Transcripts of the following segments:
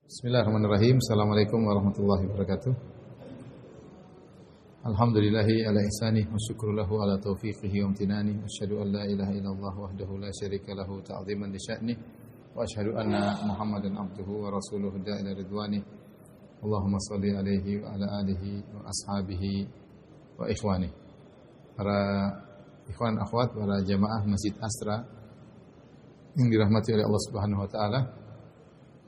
Bismillahirrahmanirrahim. Assalamualaikum warahmatullahi wabarakatuh. Alhamdulillahi ala ihsanih wa syukru lahu ala taufiqihi wa amtinani. Asyhadu an la ilaha illallah wahdahu la syarika lahu ta'ziman li sya'nih. Wa asyhadu anna Muhammadan abduhu wa rasuluhu da'ila ridwanih. Allahumma shalli alaihi wa ala alihi wa ashabihi wa ikhwani. Para ikhwan akhwat, para jamaah Masjid Astra yang dirahmati oleh Allah Subhanahu wa taala.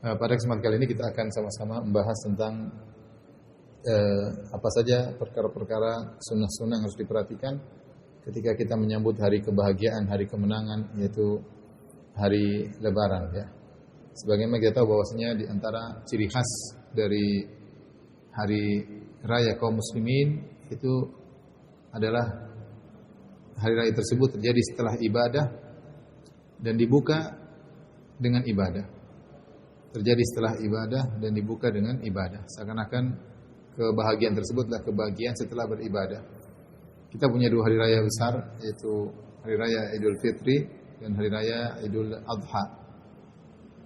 Pada kesempatan kali ini kita akan sama-sama membahas tentang apa saja perkara-perkara sunnah-sunnah yang harus diperhatikan ketika kita menyambut hari kebahagiaan, hari kemenangan, yaitu hari Lebaran. Ya. Sebagaimana kita tahu bahwasanya di antara ciri khas dari hari raya kaum muslimin itu adalah hari raya tersebut terjadi setelah ibadah dan dibuka dengan ibadah. Terjadi setelah ibadah dan dibuka dengan ibadah. Seakan-akan kebahagiaan tersebutlah kebahagiaan setelah beribadah. Kita punya dua hari raya besar, yaitu hari raya Idul Fitri dan hari raya Idul Adha.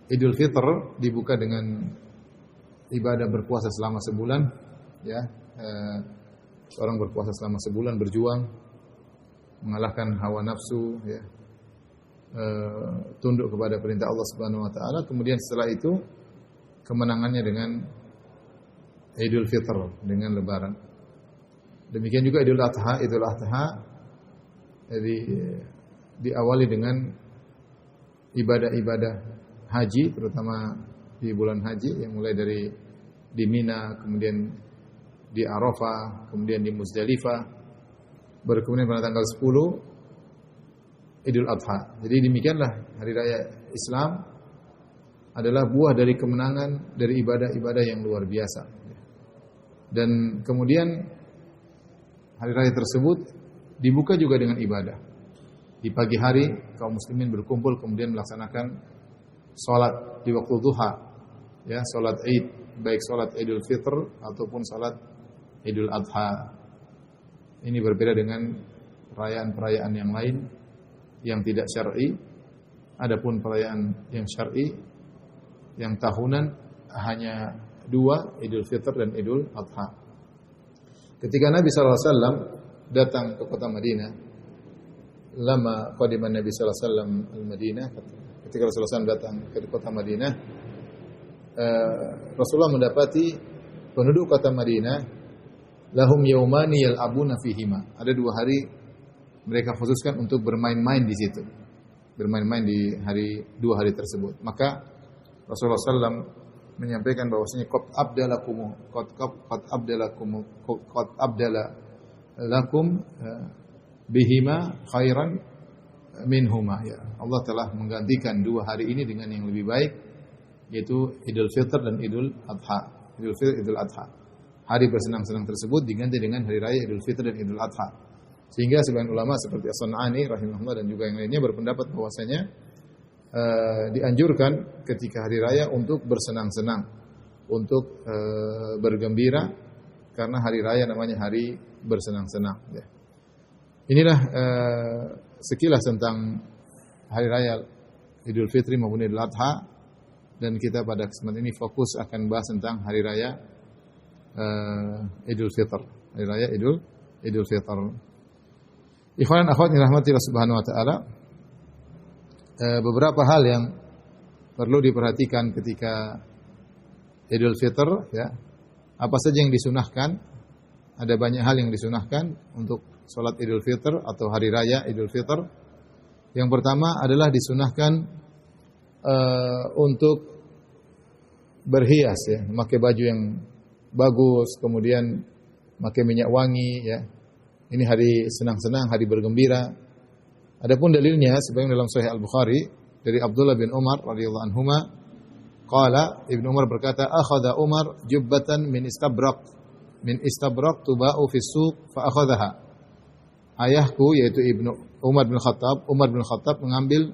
Idul Fitr dibuka dengan ibadah berpuasa selama sebulan, ya. Seorang berpuasa selama sebulan, berjuang mengalahkan hawa nafsu, ya. Tunduk kepada perintah Allah Subhanahu wa taala. Kemudian setelah itu kemenangannya dengan Idul Fitr, dengan lebaran. Demikian juga Idul Adha. Idul Adha diawali dengan ibadah-ibadah haji, terutama di bulan haji yang mulai dari di Mina, kemudian di Arafah, kemudian di Muzdalifah, baru kemudian pada tanggal 10 Idul Adha. Jadi demikianlah hari raya Islam adalah buah dari kemenangan dari ibadah-ibadah yang luar biasa. Dan kemudian hari raya tersebut dibuka juga dengan ibadah. Di pagi hari kaum muslimin berkumpul kemudian melaksanakan salat di waktu duha, ya, salat Id, baik salat Idul Fitr ataupun salat Idul Adha. Ini berbeda dengan perayaan-perayaan yang lain yang tidak syar'i. Adapun perayaan yang syar'i yang tahunan hanya dua, Idul Fitr dan Idul Adha. Ketika Nabi sallallahu alaihi wasallam datang ke kota Madinah, lama qadima Nabi sallallahu alaihi wasallam al-Madinah, ketika Rasulullah SAW datang ke kota Madinah, Rasulullah mendapati penduduk kota Madinah lahum yaumani yal'abuna fihima. Ada dua hari mereka khususkan untuk bermain-main di situ. Bermain-main di dua hari tersebut. Maka Rasulullah SAW menyampaikan bahwasanya qad abdala lakum bihima khairan minhuma, ya. Allah telah menggantikan dua hari ini dengan yang lebih baik, yaitu Idul Fitr dan Idul Adha. Idul Fitr, Idul Adha. Hari bersenang-senang tersebut diganti dengan hari raya Idul Fitr dan Idul Adha. Sehingga sebagian ulama seperti As-Sun'ani rahimahullah dan juga yang lainnya berpendapat bahwasanya dianjurkan ketika hari raya untuk bersenang-senang, untuk bergembira, karena hari raya namanya hari bersenang-senang. Ya. Inilah sekilas tentang hari raya Idul Fitri maupun Idul Adha, dan kita pada kesempatan ini fokus akan bahas tentang hari raya Idul Fitr, hari raya Idul Fitr. Ikhwan akhwat yang dirahmati Allah Subhanahu wa taala, beberapa hal yang perlu diperhatikan ketika Idul Fitr, ya. Apa saja yang disunahkan? Ada banyak hal yang disunahkan untuk salat Idul Fitr atau hari raya Idul Fitr. Yang pertama adalah disunahkan untuk berhias, ya, memakai baju yang bagus, kemudian memakai minyak wangi, ya. Ini hari senang-senang, hari bergembira. Adapun dalilnya sebagaimana dalam Sahih Al-Bukhari dari Abdullah bin Umar radhiyallahu anhuma, qala, Ibnu Umar berkata, akhadha Umar jubbatan min istabraq tuba'u fi suq fa akhadhaha. Ayahku yaitu Umar bin Khattab mengambil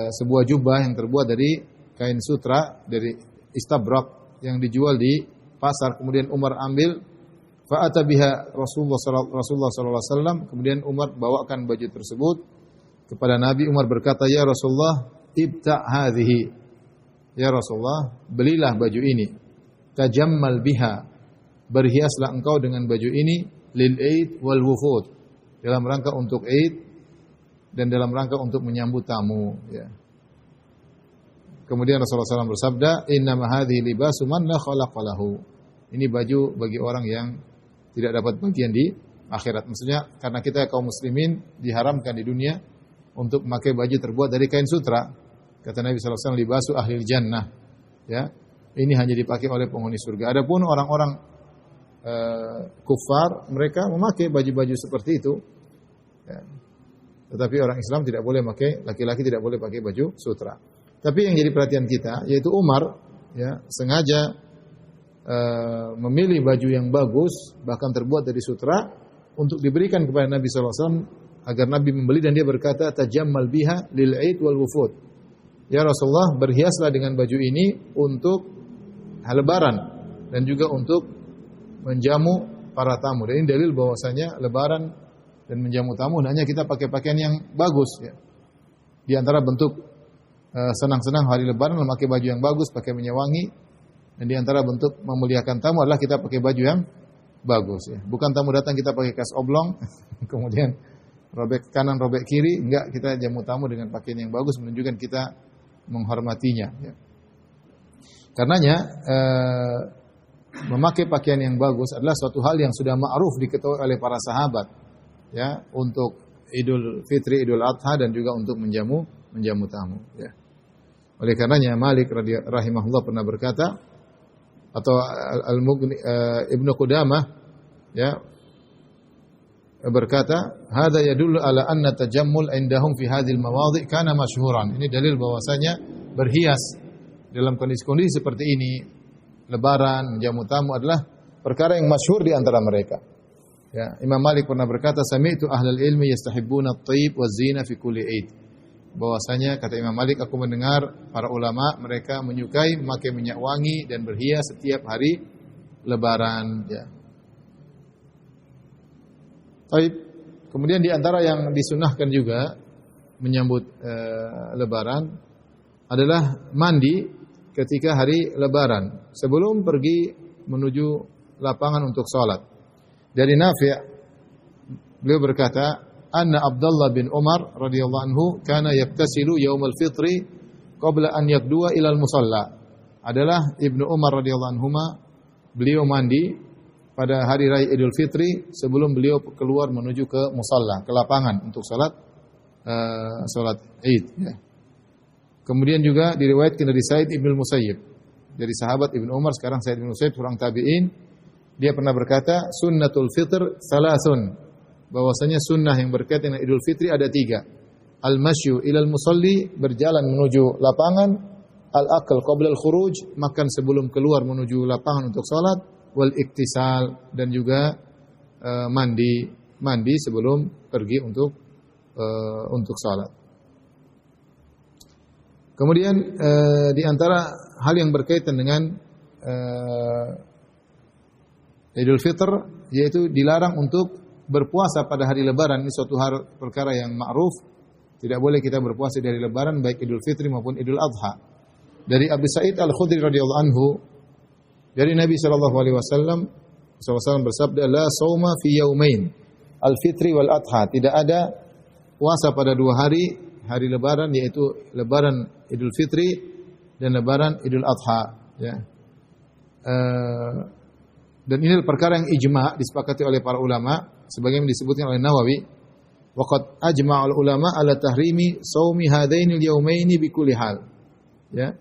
sebuah jubah yang terbuat dari kain sutra dari istabraq yang dijual di pasar, kemudian Umar ambil. Fa'ata biha Rasulullah sallallahu alaihi wasallam, kemudian Umar bawakan baju tersebut kepada Nabi. Umar berkata, "Ya Rasulullah, ibta' hadhihi." "Ya Rasulullah, belilah baju ini. Tajammal biha. Berhiaslah engkau dengan baju ini lil Aid wal wufud." Dalam rangka untuk Aid dan dalam rangka untuk menyambut tamu, ya. Kemudian Rasulullah SAW bersabda, "Innama hadhihi libasu man la khalaqa lahu." Ini baju bagi orang yang tidak dapat bagian di akhirat. Maksudnya karena kita kaum muslimin diharamkan di dunia untuk memakai baju terbuat dari kain sutra. Kata Nabi SAW, "Libasu ahlil jannah." Ya. Ini hanya dipakai oleh penghuni surga. Adapun orang-orang kufar, mereka memakai baju-baju seperti itu. Ya. Tetapi orang Islam tidak boleh pakai, laki-laki tidak boleh pakai baju sutra. Tapi yang jadi perhatian kita yaitu Umar, ya, sengaja memilih baju yang bagus, bahkan terbuat dari sutra, untuk diberikan kepada Nabi SAW agar Nabi membeli, dan dia berkata, "Tajammal biha lil Aid wal wufud." Ya Rasulullah, berhiaslah dengan baju ini untuk Lebaran dan juga untuk menjamu para tamu. Dan ini dalil bahwasanya Lebaran dan menjamu tamu hanya kita pakai pakaian yang bagus, ya. Di antara bentuk senang-senang hari Lebaran memakai baju yang bagus, pakai minyak wangi, dan di antara bentuk memuliakan tamu adalah kita pakai baju yang bagus, ya. Bukan tamu datang kita pakai kaos oblong kemudian robek kanan robek kiri, enggak, kita jamu tamu dengan pakaian yang bagus menunjukkan kita menghormatinya, ya. Karenanya memakai pakaian yang bagus adalah suatu hal yang sudah ma'ruf diketahui oleh para sahabat, ya, untuk Idul Fitri, Idul Adha, dan juga untuk menjamu tamu, ya. Oleh karenanya Malik rahimahullah pernah berkata, atau Al-Mughni Ibnu Qudamah, ya, berkata, "Hadza yadullu ala anna tajammul indahum fi hadhil mawadhi' kana masyhuran." Ini dalil bahwasanya berhias dalam kondisi-kondisi seperti ini, Lebaran, menjamu tamu, adalah perkara yang masyhur di antara mereka. Ya, Imam Malik pernah berkata, "Sami'tu ahlal ilmi yastahibbuna at-tayyib waz-zina fi kulli 'id." Bahwasanya kata Imam Malik, aku mendengar para ulama mereka menyukai memakai minyak wangi dan berhias setiap hari Lebaran, ya. Baik. Kemudian di antara yang disunahkan juga menyambut Lebaran adalah mandi ketika hari Lebaran sebelum pergi menuju lapangan untuk salat. Dari Nafi', beliau berkata, "Anna Abdullah bin Umar radhiyallahu anhu kana yaktasilu yaumal fitri qabla an yaqduwa ila al-musalla." Adalah Ibnu Umar radhiyallahu anhuma, beliau mandi pada hari raya Idul Fitri sebelum beliau keluar menuju ke musalla, ke lapangan untuk salat Id, ya. Kemudian juga diriwayatkan dari Sa'id bin Musayyib, dari sahabat Ibnu Umar, sekarang Sa'id bin Musayyib, seorang tabi'in, dia pernah berkata, "Sunnatul fitr salasun." Bahwasanya sunnah yang berkaitan dengan Idul Fitri ada 3. Al-masyu ilal musalli, berjalan menuju lapangan, al-akal qabla al-khuruj, makan sebelum keluar menuju lapangan untuk salat, wal iktisal, dan juga mandi sebelum pergi untuk salat. Kemudian di antara hal yang berkaitan dengan Idul Fitr, yaitu dilarang untuk berpuasa pada hari Lebaran. Ini suatu perkara yang ma'ruf. Tidak boleh kita berpuasa dari Lebaran, baik Idul Fitri maupun Idul Adha. Dari Abu Sa'id Al-Khudri radhiyallahu anhu, dari Nabi SAW bersabda, "La shauma fi yaumain, al-fitri wal adha." Tidak ada puasa pada 2 hari Lebaran, yaitu Lebaran Idul Fitri dan Lebaran Idul Adha, ya. Dan ini perkara yang ijma' disepakati oleh para ulama, sebagaimana disebutkan oleh Nawawi, "Waqad ajma'al ulama ala tahrimi shaumi hadainil yaumaini bi kulli hal." Ya.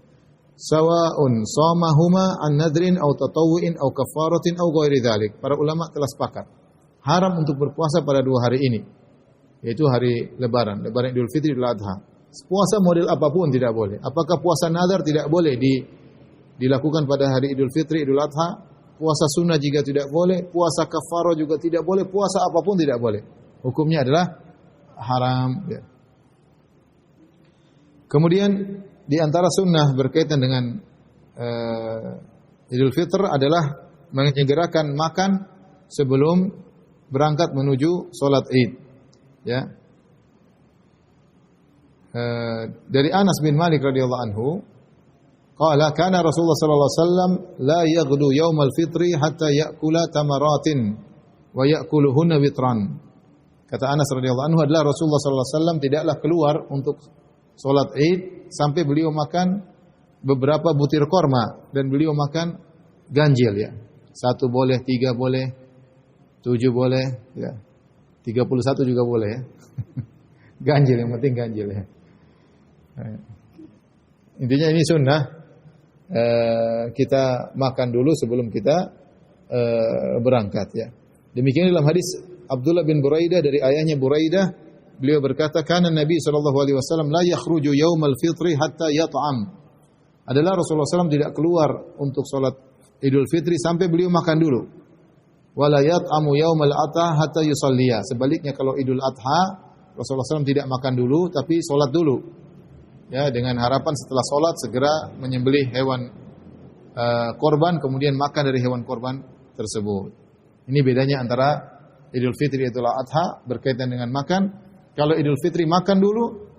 Sawa'un shamahuma an nadrin aw tatawwu'in aw kafaratin aw ghairi dzalik. Para ulama telah sepakat haram untuk berpuasa pada 2 hari ini, yaitu hari Lebaran Idul Fitri, Idul Adha. Puasa model apapun tidak boleh. Apakah puasa nadar tidak boleh dilakukan pada hari Idul Fitri, Idul Adha? Puasa sunnah juga tidak boleh, puasa kafarah juga tidak boleh, puasa apapun tidak boleh. Hukumnya adalah haram, ya. Kemudian di antara sunnah berkaitan dengan Idul Fitr adalah menyegerakan makan sebelum berangkat menuju sholat Id, ya. Dari Anas bin Malik radhiyallahu anhu, Qala kana Rasulullah sallallahu alaihi wasallam la yaghdu yaumal fitri hatta ya'kula tamaratin wa ya'kuluhunna witran. Kata Anas radhiyallahu anhu adalah Rasulullah sallallahu alaihi wasallam tidaklah keluar untuk salat Id sampai beliau makan beberapa butir korma dan beliau makan ganjil ya. 1 boleh, 3 boleh, 7 boleh ya. 31 juga boleh ya. Ganjil, yang penting ganjil ya. Intinya ini sunnah. Kita makan dulu sebelum kita berangkat ya. Demikian dalam hadis Abdullah bin Buraidah dari ayahnya Buraidah, beliau berkata, "Kana Nabi sallallahu alaihi wasallam la yakhruju yaumal fitri hatta yat'am." Adalah Rasulullah SAW tidak keluar untuk salat Idul Fitri sampai beliau makan dulu. Wala yat'amu yaumal adha hatta yusalliya. Sebaliknya kalau Idul Adha, Rasulullah SAW tidak makan dulu tapi salat dulu. Ya, dengan harapan setelah salat segera menyembelih hewan korban kemudian makan dari hewan korban tersebut. Ini bedanya antara Idul Fitri Idul Adha berkaitan dengan makan. Kalau Idul Fitri makan dulu,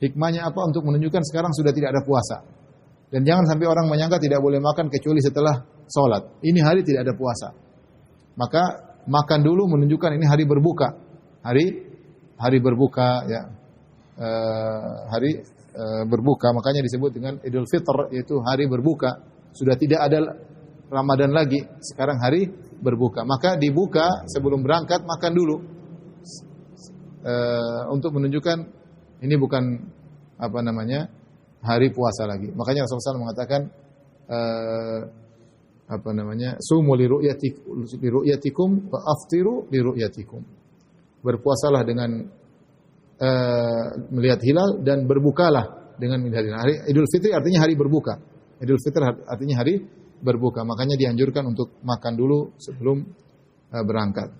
hikmahnya apa? Untuk menunjukkan sekarang sudah tidak ada puasa. Dan jangan sampai orang menyangka tidak boleh makan kecuali setelah salat. Ini hari tidak ada puasa. Maka makan dulu menunjukkan ini hari berbuka. Hari berbuka ya. Berbuka, makanya disebut dengan Idul Fitr, yaitu hari berbuka. Sudah tidak ada Ramadan lagi, sekarang hari berbuka. Maka dibuka sebelum berangkat makan dulu. Untuk menunjukkan ini bukan hari puasa lagi. Makanya Rasulullah SAW mengatakan sumu li ru'yatikum wa aftiru li ru'yatikum. Berpuasalah dengan melihat hilal dan berbukalah dengan melihat hilal. Idul Fitri artinya hari berbuka. Idul Fitri artinya hari berbuka. Makanya dianjurkan untuk makan dulu sebelum berangkat.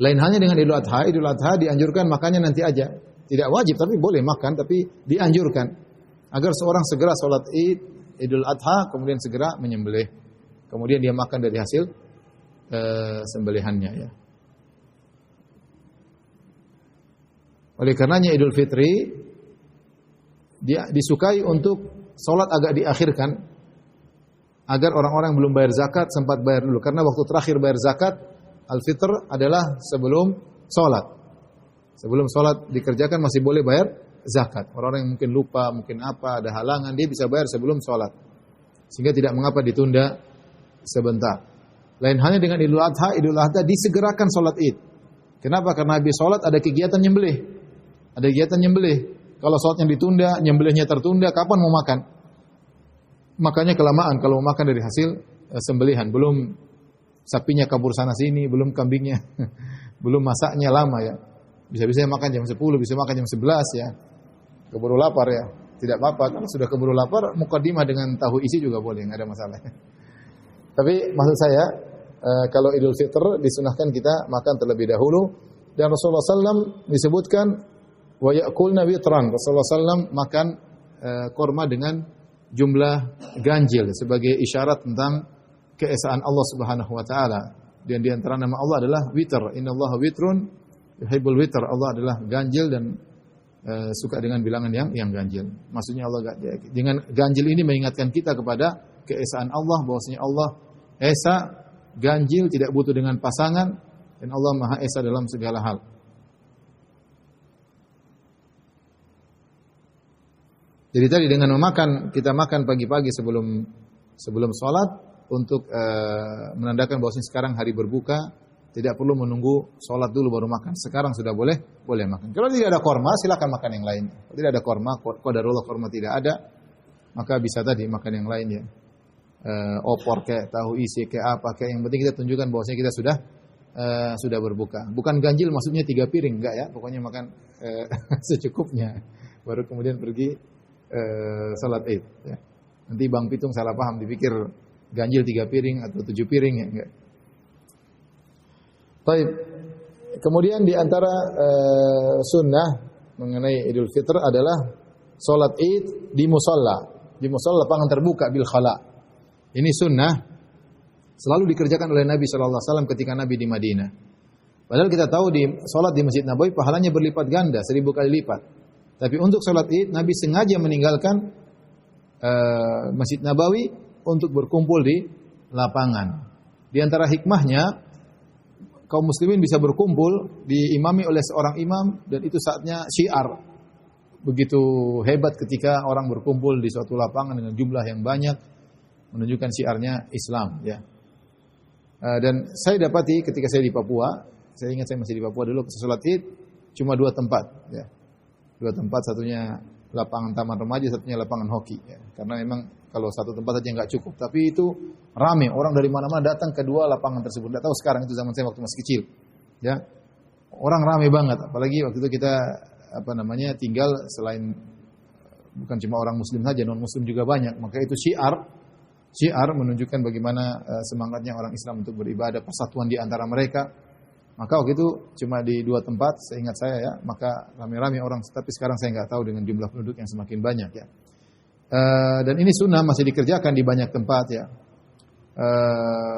Lain halnya dengan Idul Adha. Idul Adha dianjurkan makannya nanti aja. Tidak wajib tapi boleh makan, tapi dianjurkan agar seorang segera salat Id, Idul Adha, kemudian segera menyembelih. Kemudian dia makan dari hasil sembelihannya ya. Oleh karenanya Idul Fitri dia disukai untuk salat agak diakhirkan agar orang-orang yang belum bayar zakat sempat bayar dulu, karena waktu terakhir bayar zakat Al-Fitr adalah sebelum salat. Sebelum salat dikerjakan masih boleh bayar zakat. Orang-orang yang mungkin lupa, mungkin ada halangan, dia bisa bayar sebelum salat. Sehingga tidak mengapa ditunda sebentar. Lain halnya dengan Idul Adha disegerakan salat Id. Kenapa? Karena habis salat ada kegiatan nyembelih. Ada kegiatan nyembelih. Kalau salatnya ditunda, nyembelihnya tertunda, kapan mau makan? Makanya kelamaan kalau mau makan dari hasil sembelihan. Belum sapinya kabur sana sini, belum kambingnya, belum masaknya lama ya. Bisa-bisa makan jam 10, bisa makan jam 11 ya. Keburu lapar ya. Tidak apa-apa, kalau sudah keburu lapar, muqaddimah dengan tahu isi juga boleh, enggak ada masalah. Tapi maksud saya, kalau Idul Fitr disunahkan kita makan terlebih dahulu. Dan Rasulullah SAW disebutkan wa ya'kulna witran. Rasulullah SAW makan korma dengan jumlah ganjil sebagai isyarat tentang keesaan Allah Subhanahu wa taala. Dan di antara nama Allah adalah witr. Innallaha witrun yuhibbul witr. Allah adalah ganjil dan suka dengan bilangan yang ganjil. Maksudnya Allah dengan ganjil ini mengingatkan kita kepada keesaan Allah, bahwasanya Allah esa, ganjil, tidak butuh dengan pasangan, dan Allah Maha Esa dalam segala hal. Jadi tadi dengan kita makan pagi-pagi sebelum sholat untuk menandakan bahwasanya sekarang hari berbuka, tidak perlu menunggu sholat dulu baru makan. Sekarang sudah boleh makan. Kalau tidak ada korma, silakan makan yang lain. Kalau tidak ada korma, qadarullah korma tidak ada, maka bisa tadi makan yang lain ya. Opor kayak tahu isi kayak apa kayak, yang penting kita tunjukkan bahwasanya kita sudah berbuka. Bukan ganjil maksudnya 3 piring, enggak ya. Pokoknya makan secukupnya. Baru kemudian pergi salat Id ya. Nanti Bang Pitung salah paham, dipikir ganjil 3 piring atau 7 piring ya, enggak. Baik. Kemudian di antara sunnah mengenai Idul Fitr adalah salat Id di musalla. Di musalla lapangan terbuka bil khala. Ini sunnah selalu dikerjakan oleh Nabi sallallahu alaihi wasallam ketika Nabi di Madinah. Padahal kita tahu di salat di Masjid Nabawi pahalanya berlipat ganda, 1000 kali lipat. Tapi untuk salat Id Nabi sengaja meninggalkan Masjid Nabawi untuk berkumpul di lapangan. Di antara hikmahnya, kaum muslimin bisa berkumpul diimami oleh seorang imam dan itu saatnya syiar. Begitu hebat ketika orang berkumpul di suatu lapangan dengan jumlah yang banyak menunjukkan syiarnya Islam, ya. Dan saya dapati ketika saya di Papua, saya ingat saya masih di Papua dulu, salat Id cuma 2 tempat, ya. 2 tempat, satunya lapangan taman remaja, satunya lapangan hoki, ya. Karena memang kalau satu tempat saja nggak cukup, tapi itu ramai, orang dari mana-mana datang ke 2 lapangan tersebut. Tidak tahu sekarang, itu zaman saya waktu masih kecil, ya. Orang ramai banget, apalagi waktu itu kita tinggal selain bukan cuma orang muslim saja, non muslim juga banyak. Maka itu syiar menunjukkan bagaimana semangatnya orang Islam untuk beribadah, persatuan di antara mereka. Maka waktu itu cuma di 2 tempat, seingat saya, ya. Maka ramai-ramai orang, tapi sekarang saya nggak tahu dengan jumlah penduduk yang semakin banyak, ya. Dan ini sunnah masih dikerjakan di banyak tempat, ya.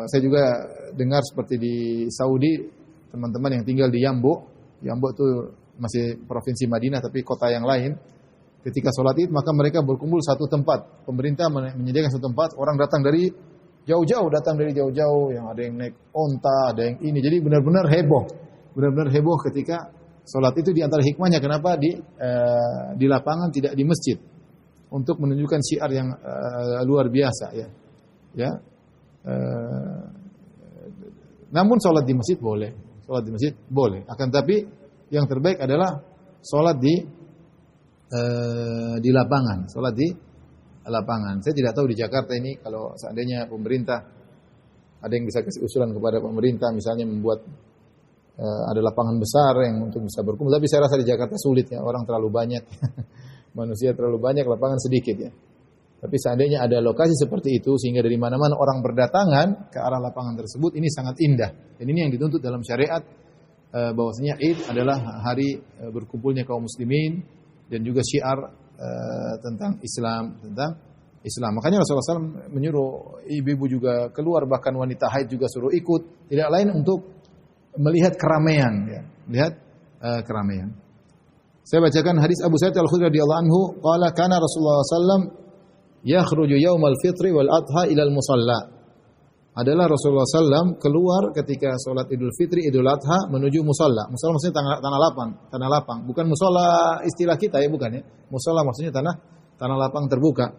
Saya juga dengar seperti di Saudi, teman-teman yang tinggal di Yambo itu masih provinsi Madinah tapi kota yang lain. Ketika sholat Id maka mereka berkumpul satu tempat. Pemerintah menyediakan satu tempat, orang datang dari jauh-jauh, yang ada yang naik onta, ada yang ini. Jadi benar-benar heboh ketika sholat. Itu di antara hikmahnya kenapa di lapangan tidak di masjid, untuk menunjukkan syiar yang luar biasa, ya. Ya. Namun sholat di masjid boleh. Akan tapi yang terbaik adalah sholat di lapangan, Saya tidak tahu di Jakarta ini kalau seandainya pemerintah ada yang bisa kasih usulan kepada pemerintah, misalnya membuat ada lapangan besar yang untuk bisa berkumpul. Tapi saya rasa di Jakarta sulit, ya, orang terlalu banyak, manusia terlalu banyak, lapangan sedikit, ya. Tapi seandainya ada lokasi seperti itu sehingga dari mana-mana orang berdatangan ke arah lapangan tersebut, ini sangat indah. Dan ini yang dituntut dalam syariat, bahwasanya Id adalah hari berkumpulnya kaum muslimin dan juga syiar tentang Islam. Makanya Rasulullah SAW menyuruh ibu-ibu juga keluar, bahkan wanita haid juga suruh ikut. Tidak lain untuk melihat keramaian, ya. Keramaian. Saya bacakan hadis Abu Sa'id Al-Khudri radhiyallahu anhu, qala kana Rasulullah SAW yakhruju yaumal fitri wal adha ilal musalla. Adalah Rasulullah SAW keluar ketika sholat Idul Fitri, Idul Adha menuju musalla. Musalla maksudnya tanah lapang. Bukan musalla istilah kita, ya, bukan, ya. Musalla maksudnya tanah lapang terbuka.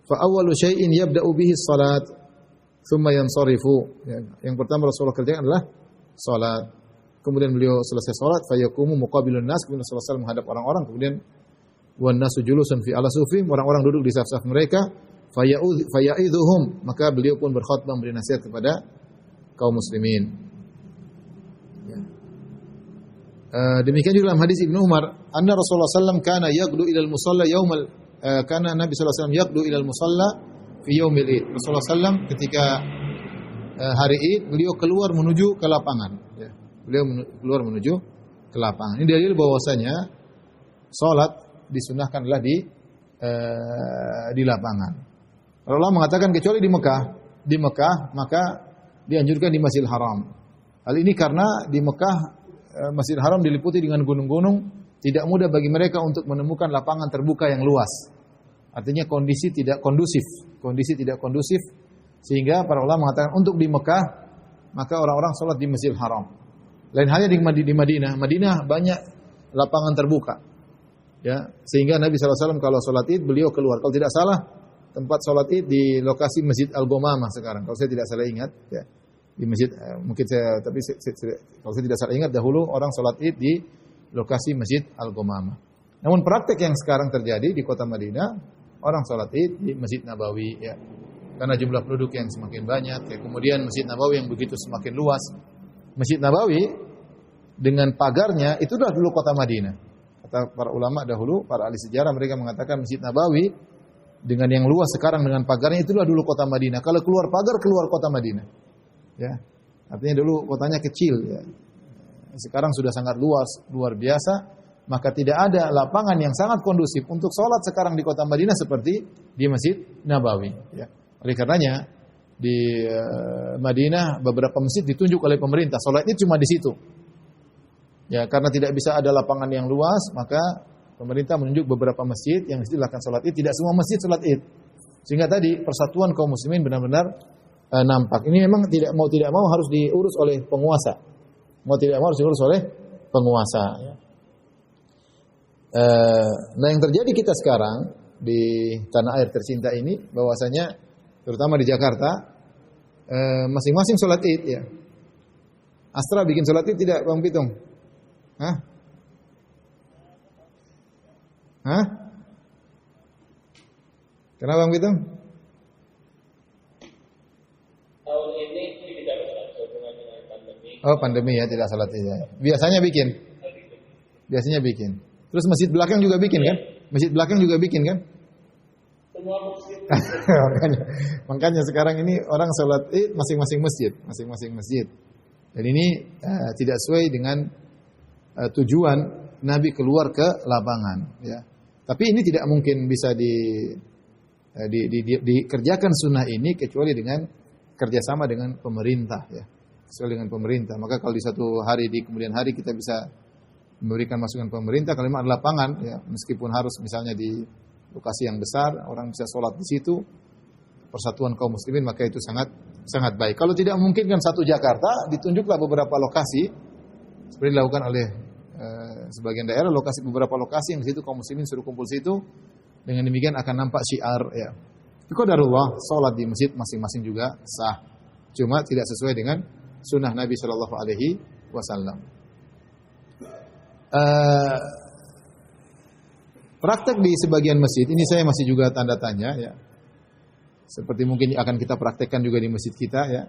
Fa awwalu syai'in yabda'u bihi shalat, thumma yansarifu. Ya, yang pertama Rasulullah kerjakan adalah salat. Kemudian beliau selesai salat, fa yaqumu muqabilun nas, kemudian Rasulullah SAW menghadap orang-orang, kemudian wan nasu julusun fi ala sufim, orang-orang duduk di saf-saf mereka. Faya'idhuhum, maka beliau pun berkhutbah memberi nasihat kepada kaum muslimin. Ya. Demikian juga dalam hadis Ibnu Umar, anna Rasulullah sallallahu kana yaqdu ila al-musalla yaumal kana Nabi sallallahu alaihi wasallam yaqdu ila al-musalla fi yaumil Id. Rasulullah sallallahu ketika hari Id beliau keluar menuju ke lapangan, ya. Beliau keluar menuju ke lapangan. Ini dalil bahwasanya salat disunahkanlah di lapangan. Allah mengatakan kecuali di Mekah maka dianjurkan di Masjidil Haram. Hal ini karena di Mekah Masjidil Haram diliputi dengan gunung-gunung, tidak mudah bagi mereka untuk menemukan lapangan terbuka yang luas. Artinya kondisi tidak kondusif sehingga para ulama mengatakan untuk di Mekah maka orang-orang salat di Masjidil Haram. Lain halnya di Madinah. Madinah banyak lapangan terbuka. Ya, sehingga Nabi SAW kalau salat Id beliau keluar. Kalau tidak salah tempat sholat Id di lokasi Masjid Al-Ghamamah sekarang. Kalau saya tidak salah ingat, ya, di masjid kalau saya tidak salah ingat dahulu orang sholat Id di lokasi Masjid Al-Ghamamah. Namun praktek yang sekarang terjadi di kota Madinah, orang sholat Id di Masjid Nabawi, ya, karena jumlah penduduk yang semakin banyak. Ya, kemudian Masjid Nabawi yang begitu semakin luas. Masjid Nabawi dengan pagarnya itulah dulu kota Madinah. Kata para ulama dahulu, para ahli sejarah, mereka mengatakan Masjid Nabawi dengan yang luas sekarang dengan pagarnya itulah dulu kota Madinah. Kalau keluar pagar keluar kota Madinah. Ya. Artinya dulu kotanya kecil, ya. Sekarang sudah sangat luar biasa, maka tidak ada lapangan yang sangat kondusif untuk sholat sekarang di kota Madinah seperti di Masjid Nabawi, ya. Oleh karenanya di Madinah beberapa masjid ditunjuk oleh pemerintah, sholatnya cuma di situ. Ya, karena tidak bisa ada lapangan yang luas, maka pemerintah menunjuk beberapa masjid yang mesti dilakukan salat Id. Tidak semua masjid salat Id. Sehingga tadi persatuan kaum muslimin benar-benar nampak. Ini memang tidak mau harus diurus oleh penguasa. Mau tidak mau harus diurus oleh penguasa. Nah yang terjadi kita sekarang di tanah air tercinta ini, bahwasanya terutama di Jakarta, masing-masing sholat id ya. Astra bikin sholat id tidak, Bang Pitung? Hah? Kenapa Bang Pitung? Tahun ini tidak berhubungan dengan pandemi. Oh pandemi ya, tidak sholat id ya. Biasanya bikin. Terus masjid belakang juga bikin kan? Masjid belakang juga bikin kan? Semua masjid. Makanya sekarang ini orang sholat id masing-masing masjid. Dan ini tidak sesuai dengan tujuan Nabi keluar ke lapangan. Ya. Tapi ini tidak mungkin bisa dikerjakan sunnah ini kecuali dengan kerjasama dengan pemerintah. Ya. Kecuali dengan pemerintah. Maka kalau di satu hari di kemudian hari kita bisa memberikan masukan pemerintah, kalau memang ada lapangan, ya, meskipun harus misalnya di lokasi yang besar, orang bisa sholat di situ, persatuan kaum muslimin, maka itu sangat baik. Kalau tidak memungkinkan satu Jakarta, ditunjuklah beberapa lokasi, seperti dilakukan oleh sebagian daerah, beberapa lokasi yang di situ kaum muslimin suruh kumpul situ, dengan demikian akan nampak syiar. Ya. Qadarullah, sholat di masjid masing-masing juga sah, cuma tidak sesuai dengan sunnah Nabi Shallallahu Alaihi Wasallam. Praktek di sebagian masjid ini saya masih juga tanda tanya ya. Seperti mungkin akan kita praktekkan juga di masjid kita ya.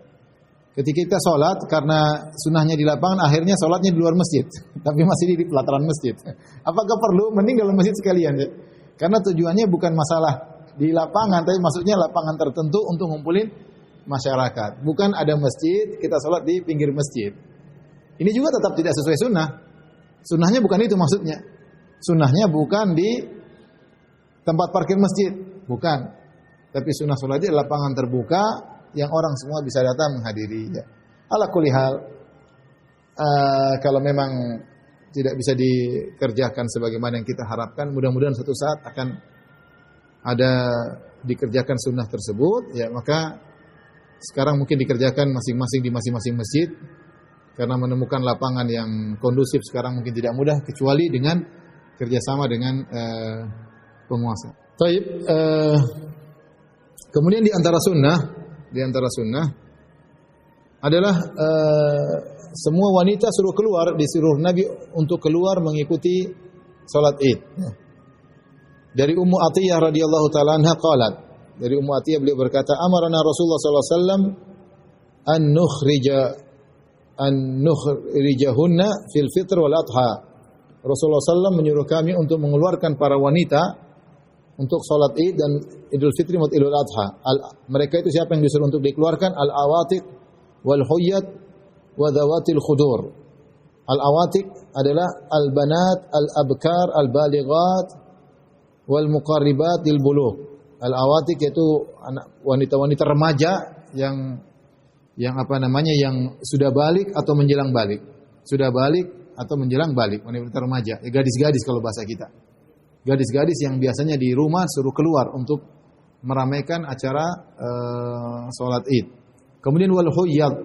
Ketika kita sholat karena sunnahnya di lapangan, akhirnya sholatnya di luar masjid, tapi masih di pelataran masjid. Apakah perlu? Mending dalam masjid sekalian ya. Karena tujuannya bukan masalah di lapangan, tapi maksudnya lapangan tertentu untuk ngumpulin masyarakat. Bukan ada masjid, kita sholat di pinggir masjid. Ini juga tetap tidak sesuai sunnah. Sunnahnya bukan itu maksudnya. Sunnahnya bukan di tempat parkir masjid, bukan. Tapi sunnah sholat di lapangan terbuka yang orang semua bisa datang menghadiri. Ya. Ala kulli hal, kalau memang tidak bisa dikerjakan sebagaimana yang kita harapkan, mudah-mudahan suatu saat akan ada dikerjakan sunnah tersebut. Ya, maka sekarang mungkin dikerjakan masing-masing di masing-masing masjid. Karena menemukan lapangan yang kondusif sekarang mungkin tidak mudah, kecuali dengan kerjasama dengan penguasa. Taib, kemudian di antara sunnah adalah semua wanita disuruh Nabi untuk keluar mengikuti salat Id. Dari Ummu Atiyah radhiyallahu taala anha qalat, dari Ummu Atiyah beliau berkata, amarna Rasulullah sallallahu alaihi wasallam an nukhrijahunna fil fitr wal adha. Rasulullah SAW menyuruh kami untuk mengeluarkan para wanita untuk salat Id dan Idul Fitri maupun Idul Adha. Mereka itu siapa yang disuruh untuk dikeluarkan? Al-awatiq wal huyyat wa dhawatil khudur. Al-awatiq adalah al-banat, al-abkar, al-balighat wal muqarribat lil bulugh. Al-awatiq itu wanita-wanita remaja yang sudah balik atau menjelang balik. Sudah balik atau menjelang balik, wanita remaja, gadis-gadis kalau bahasa kita. Gadis-gadis yang biasanya di rumah suruh keluar untuk meramaikan acara salat Id. Kemudian wal huyyad,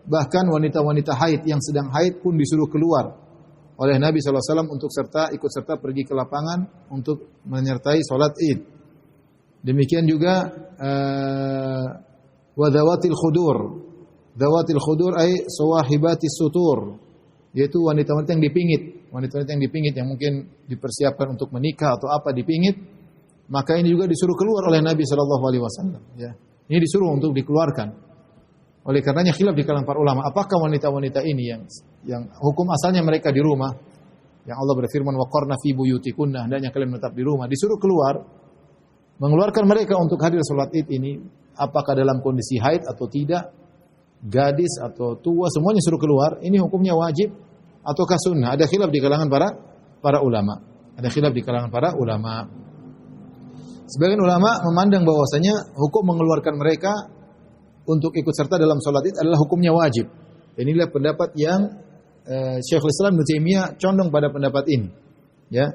bahkan wanita-wanita haid yang sedang haid pun disuruh keluar oleh Nabi SAW untuk ikut serta pergi ke lapangan untuk menyertai salat Id. Demikian juga wa dhawatil khudur. Dhawatil khudur ay sawahibatis sutur, yaitu wanita-wanita yang dipingit, yang mungkin dipersiapkan untuk menikah atau apa dipingit, maka ini juga disuruh keluar oleh Nabi sallallahu alaihi wasallam, ya. Ini disuruh untuk dikeluarkan. Oleh karenanya khilaf di kalangan para ulama, apakah wanita-wanita ini yang hukum asalnya mereka di rumah, yang Allah berfirman waqarna fi buyutikunna, hendaknya kalian menetap di rumah, disuruh keluar, mengeluarkan mereka untuk hadir salat Id ini, apakah dalam kondisi haid atau tidak, gadis atau tua, semuanya suruh keluar, ini hukumnya wajib ataukah sunnah? Ada khilaf di kalangan para ulama. Sebagian ulama memandang bahwasanya hukum mengeluarkan mereka untuk ikut serta dalam salat Id adalah hukumnya wajib. Inilah pendapat yang Syekhul Islam Ibnu Taimiyah condong pada pendapat ini. Ya.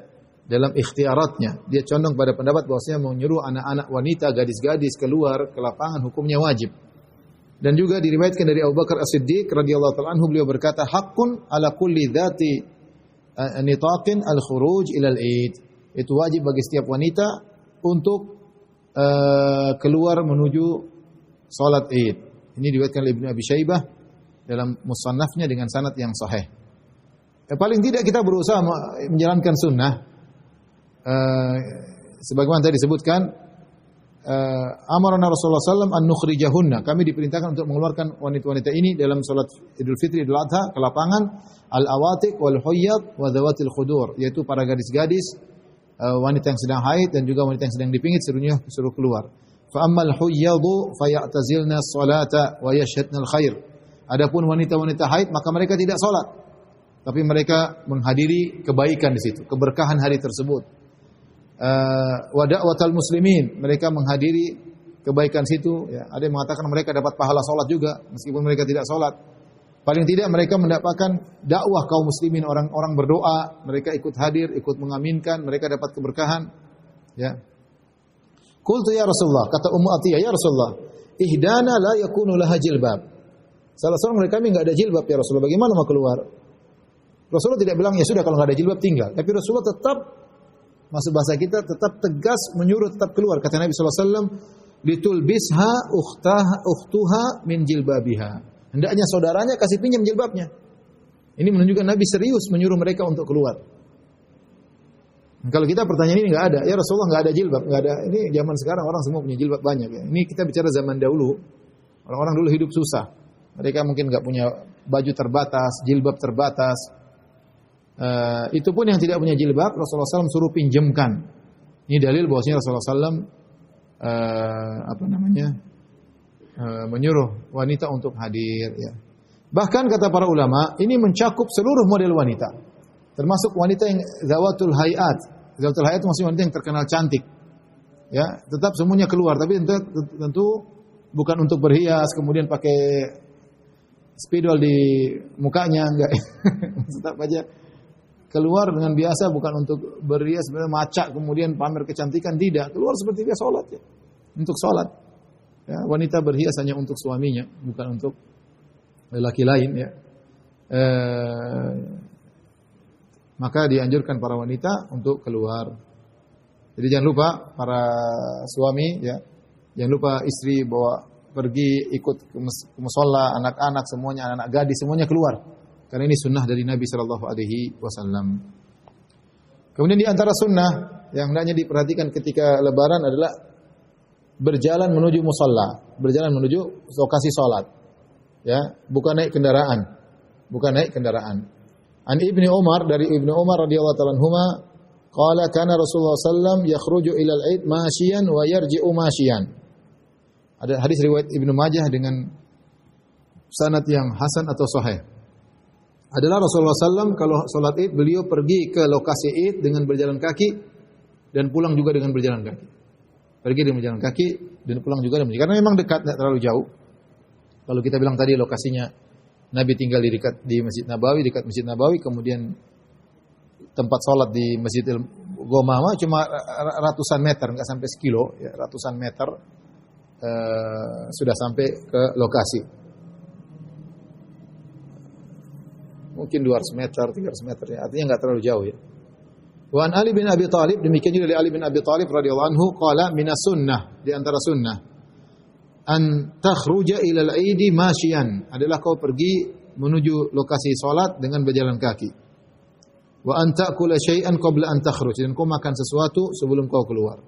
dalam ikhtiaratnya. Dia condong pada pendapat bahwasanya menyuruh anak-anak wanita, gadis-gadis keluar ke lapangan hukumnya wajib. Dan juga diriwayatkan dari Abu Bakar As-Siddiq radhiyallahu ta'ala anhu, beliau berkata, "Haqqun ala kulli dzati nitaqin al-khuruj ila al-Eid." Itu wajib bagi setiap wanita untuk keluar menuju salat Id. Ini diriwayatkan oleh Ibnu Abi Syaibah dalam musannafnya dengan sanad yang sahih. Paling tidak kita berusaha menjalankan sunnah. Sebagaimana tadi disebutkan, amarna Rasulullah SAW an nukhrijahunna. Kami diperintahkan untuk mengeluarkan wanita-wanita ini dalam salat Idul Fitri, Idul Adha ke lapangan, al-awatiq wal huyyad wa dzawatil khudur, yaitu para gadis-gadis, wanita yang sedang haid dan juga wanita yang sedang dipingit suruh keluar. Fa ammal huyyadu fayatazilna as-salata wa yashhadna al-khair. Adapun wanita-wanita haid maka mereka tidak salat, tapi mereka menghadiri kebaikan di situ, keberkahan hari tersebut. Wa da'watal muslimin, mereka menghadiri kebaikan situ, ya. Ada yang mengatakan mereka dapat pahala salat juga meskipun mereka tidak salat. Paling tidak mereka mendapatkan dakwah kaum muslimin, orang-orang berdoa, mereka ikut hadir, ikut mengaminkan, mereka dapat keberkahan. Ya. Qultu ya Rasulullah, kata Ummu Atiyah, ya Rasulullah, ihdana la yakunu laha jilbab. Salah seorang dari kami enggak ada jilbab ya Rasulullah, bagaimana mau keluar? Rasulullah tidak bilang ya sudah kalau enggak ada jilbab tinggal, tapi Rasulullah tetap, maksud bahasa kita, tetap tegas menyuruh tetap keluar. Kata Nabi sallallahu alaihi wasallam, litulbisha ukhtuha min jilbabiha. Hendaknya saudaranya kasih pinjam jilbabnya. Ini menunjukkan Nabi serius menyuruh mereka untuk keluar. Kalau kita pertanyaan ini enggak ada, ya Rasulullah enggak ada jilbab, enggak ada. Ini zaman sekarang orang semua punya jilbab banyak ya. Ini kita bicara zaman dahulu. Orang-orang dulu hidup susah. Mereka mungkin enggak punya baju terbatas, jilbab terbatas. Itu pun yang tidak punya jilbab, Rasulullah SAW suruh pinjamkan. Ini dalil bahwasanya Rasulullah SAW menyuruh wanita untuk hadir. Ya. Bahkan kata para ulama, ini mencakup seluruh model wanita, termasuk wanita yang zawatul hayat. Zawatul hayat itu maksudnya wanita yang terkenal cantik. Ya, tetap semuanya keluar, tapi tentu bukan untuk berhias, kemudian pakai spidol di mukanya, enggak. Tetap aja keluar dengan biasa, bukan untuk berhias, sebenarnya macak kemudian pamer kecantikan, tidak. Keluar seperti dia salat ya. Untuk salat. Ya, wanita berhias hanya untuk suaminya, bukan untuk lelaki lain ya. Maka dianjurkan para wanita untuk keluar. Jadi jangan lupa para suami ya, jangan lupa istri bawa pergi ikut ke musholla, anak-anak semuanya, anak-anak gadis semuanya keluar. Karena ini sunnah dari Nabi sallallahu alaihi wasallam. Kemudian di antara sunnah yang hendaknya diperhatikan ketika lebaran adalah berjalan menuju musalla, berjalan menuju lokasi salat. Ya, bukan naik kendaraan. Bukan naik kendaraan. An Ibnu Umar, dari Ibnu Umar radhiyallahu ta'ala anhuma, qala kana Rasulullah sallam yakhruju ila al-Id masyian wa yarji'u masyian. Ada hadis riwayat Ibnu Majah dengan sanad yang hasan atau sahih. Adalah Rasulullah sallam kalau salat Id beliau pergi ke lokasi Id dengan berjalan kaki dan pulang juga dengan berjalan kaki. Pergi dengan berjalan kaki dan pulang juga dengan berjalan kaki. Karena memang dekat, tidak terlalu jauh. Kalau kita bilang tadi lokasinya Nabi tinggal di dekat di Masjid Nabawi, dekat Masjid Nabawi, kemudian tempat sholat di Masjidil Ghamamah cuma ratusan meter, enggak sampai sekilo, ya, ratusan meter sudah sampai ke lokasi. Mungkin 200 meter, 300 meter, ya. Artinya enggak terlalu jauh ya. Wa an Ali bin Abi Thalib, demikian juga dari Ali bin Abi Thalib radhiyallahu anhu, qala minas sunnah, di antara sunnah, an takhruja ila al-Eid masyian, adalah kau pergi menuju lokasi salat dengan berjalan kaki. Wa an ta'kula syai'an qabla an takhruj, dan kau makan sesuatu sebelum kau keluar.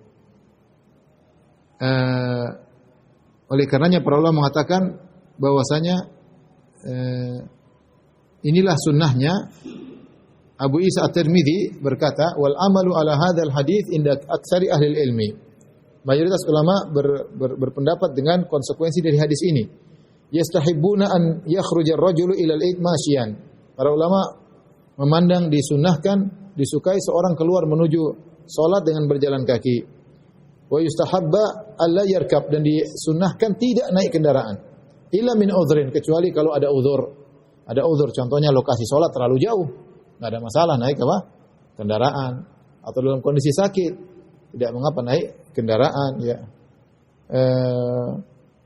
Oleh karenanya para ulama mengatakan bahwasanya inilah sunnahnya. Abu Isa At-Tirmidzi berkata, wal amalu ala hadzal hadits inda aktsari ahli ilmi. Mayoritas ulama berpendapat dengan konsekuensi dari hadis ini. Yastahibbuna an yakhruja ar-rajulu ila al-Eid masyian. Para ulama memandang disunnahkan, disukai seorang keluar menuju salat dengan berjalan kaki. Wa yustahabba alla yarkab, dan disunnahkan tidak naik kendaraan. Illa min udhrin, kecuali kalau ada uzur. Ada uzur, contohnya lokasi salat terlalu jauh. Enggak ada masalah naik apa? Kendaraan. atau dalam kondisi sakit, tidak mengapa naik kendaraan, ya.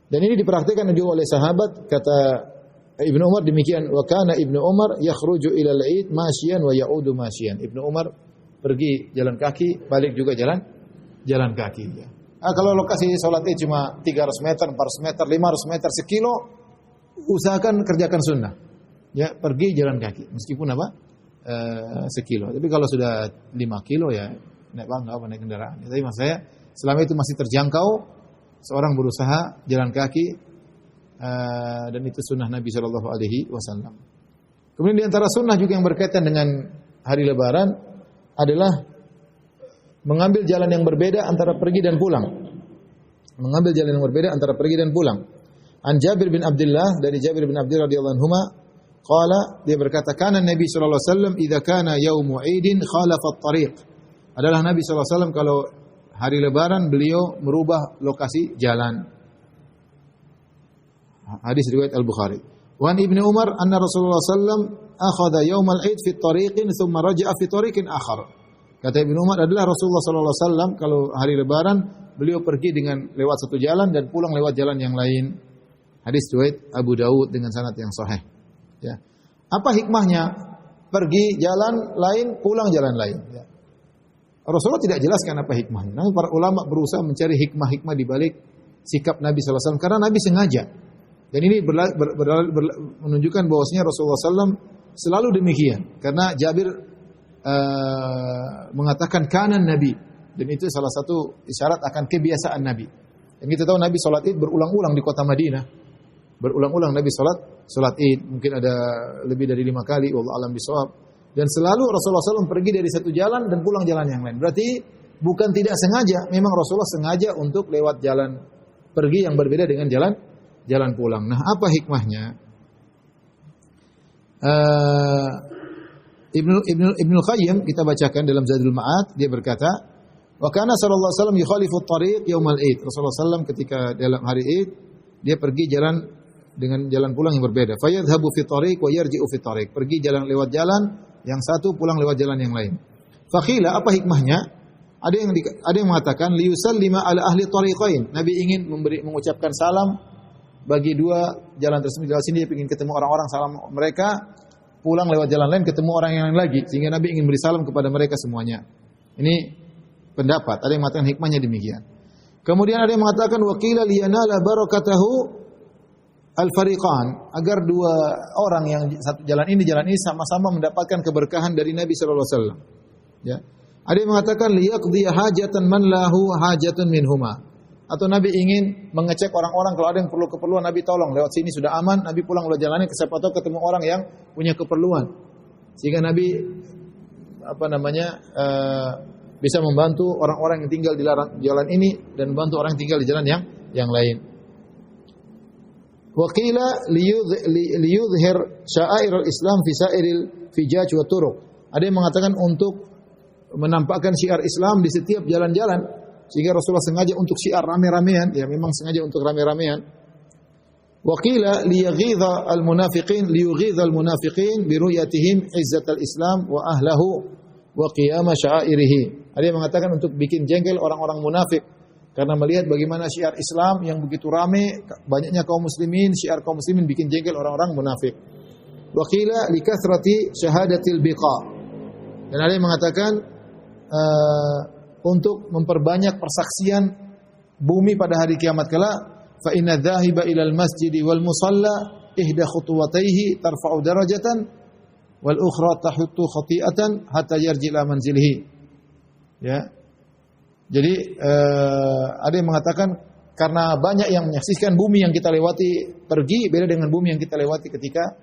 Dan ini dipraktikkan juga oleh sahabat, kata Ibnu Umar demikian, wa kana Ibnu Umar yakhruju ila al-'id masyian wa ya'udu masyian. Ibnu Umar pergi jalan kaki, balik juga jalan kaki, ya. Kalau lokasi salat Id cuma 300 meter, 400 meter, 500 meter, sekilo, usahakan kerjakan sunnah. Ya, pergi jalan kaki meskipun apa? Sekilo. Tapi kalau sudah 5 kilo ya naik kendaraan. Tapi maksud saya selama itu masih terjangkau, seorang berusaha jalan kaki, dan itu sunnah Nabi Shallallahu Alaihi Wasallam. Kemudian di antara sunnah juga yang berkaitan dengan hari Lebaran adalah mengambil jalan yang berbeda antara pergi dan pulang. Mengambil jalan yang berbeda antara pergi dan pulang. An Jabir bin Abdullah, dari Jabir bin Abdullah radhiyallahu anhuma, qala, dia berkata, kana Nabi sallallahu alaihi wasallam idza kana yaumu 'idin khalafa at-tariq. Adalah Nabi sallallahu alaihi wasallam kalau hari Lebaran beliau merubah lokasi jalan. Hadis riwayat Al-Bukhari. Wa an Ibnu Umar anna Rasulullah sallallahu alaihi wasallam akhadha yaum al-'id fi tariqin thumma raja'a fi tariqin akhar. Kata Ibnu Umar adalah Rasulullah sallallahu alaihi wasallam kalau hari Lebaran beliau pergi dengan lewat satu jalan dan pulang lewat jalan yang lain. Hadis riwayat Abu Daud dengan sanad yang sahih. Ya. Apa hikmahnya? Pergi jalan lain, pulang jalan lain. Ya. Rasulullah tidak jelaskan apa hikmahnya. Namun para ulama berusaha mencari hikmah-hikmah di balik sikap Nabi sallallahu alaihi wasallam karena Nabi sengaja. Dan ini menunjukkan bahwasanya Rasulullah SAW selalu demikian. Karena Jabir mengatakan kanan Nabi, dan itu salah satu isyarat akan kebiasaan Nabi. Dan kita tahu Nabi salat Id berulang-ulang di kota Madinah. Berulang-ulang Nabi salat Id, mungkin ada lebih dari 5 kali, wallahu a'lam bishawab. Dan selalu Rasulullah SAW pergi dari satu jalan dan pulang jalan yang lain. Berarti bukan tidak sengaja, memang Rasulullah sengaja untuk lewat jalan pergi yang berbeda dengan jalan pulang. Nah, apa hikmahnya? Ibnu Qayyim kita bacakan dalam Zadul Ma'ad, dia berkata, wa kana sallallahu alaihi wasallam yukhalifu at-tariq yaumal Id. Rasulullah SAW ketika dalam hari Id dia pergi jalan dengan jalan pulang yang berbeda. Fayadhhabu fi tariq wa yarji'u fi tariq. Pergi jalan lewat jalan yang satu, pulang lewat jalan yang lain. Fakhila, apa hikmahnya? Ada yang mengatakan liyusallima ala ahli tariqain. Nabi ingin mengucapkan salam bagi dua jalan tersebut. Di sini dia ingin ketemu orang-orang, salam mereka, pulang lewat jalan lain ketemu orang yang lain lagi, sehingga Nabi ingin beri salam kepada mereka semuanya. Ini pendapat. Ada yang mengatakan hikmahnya demikian. Kemudian ada yang mengatakan waqila liyanala barakatahu al-fariqan, agar dua orang yang satu jalan ini sama-sama mendapatkan keberkahan dari Nabi sallallahu alaihi wasallam. Ya. Ada yang mengatakan liyaqdi hajatan man lahu hajatun minhuma. Atau Nabi ingin mengecek orang-orang kalau ada yang perlu keperluan, Nabi tolong lewat sini sudah aman, Nabi pulang lewat jalannya ke siapa tahu ketemu orang yang punya keperluan. Sehingga Nabi bisa membantu orang-orang yang tinggal di jalan ini dan membantu orang yang tinggal di jalan yang lain. Wa qila liyudhhir sya'airul Islam fi sa'iril fijaj wa turuq. Ada yang mengatakan untuk menampakkan syiar Islam di setiap jalan-jalan, sehingga Rasulullah sengaja untuk syiar rame-ramean, ya memang sengaja untuk rame-ramean. Wa qila liyaghidha al-munafiqin bi ru'yatihim izzatal Islam wa ahlahu wa qiyam sya'airihi. Ada yang mengatakan untuk bikin jengkel orang-orang munafik karena melihat bagaimana syiar Islam yang begitu rame, banyaknya kaum muslimin, syiar kaum muslimin bikin jengkel orang-orang munafik. Wa qila likathrati syahadatil biqa. Dan ada yang mengatakan untuk memperbanyak persaksian bumi pada hari kiamat kelak, fa inna dhahiba ilal masjidi wal musalla ihda khutuwataihi tarfa'u darajatan wal ukhra tahuttu khati'atan hatta yarji ila manzilihi. Ya. Jadi ada yang mengatakan karena banyak yang menyaksikan bumi yang kita lewati pergi beda dengan bumi yang kita lewati ketika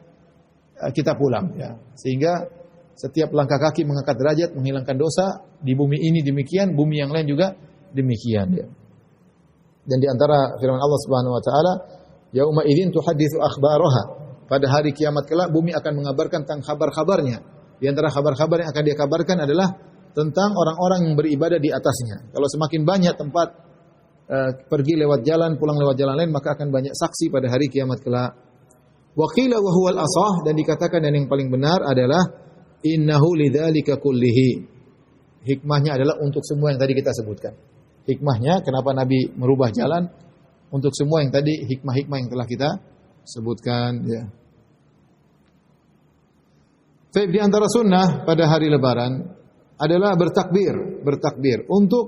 kita pulang, ya. Sehingga setiap langkah kaki mengangkat derajat, menghilangkan dosa di bumi ini demikian, bumi yang lain juga demikian, ya. Dan di antara firman Allah Subhanahu wa taala, yauma idzin tuhadditsu akhbaraha. Pada hari kiamat kelak bumi akan mengabarkan tentang kabar-kabarnya. Di antara kabar-kabar yang akan dia kabarkan adalah tentang orang-orang yang beribadah di atasnya. Kalau semakin banyak tempat pergi lewat jalan, pulang lewat jalan lain, maka akan banyak saksi pada hari kiamat kelak. Wa qila wa huwal asah, dan dikatakan dan yang paling benar adalah innahu lidzalika kullihi. hikmahnya adalah untuk semua yang tadi kita sebutkan. Hikmahnya kenapa Nabi merubah jalan untuk semua yang tadi hikmah-hikmah yang telah kita sebutkan ya. Baik, di antara sunnah pada hari Lebaran adalah bertakbir. Untuk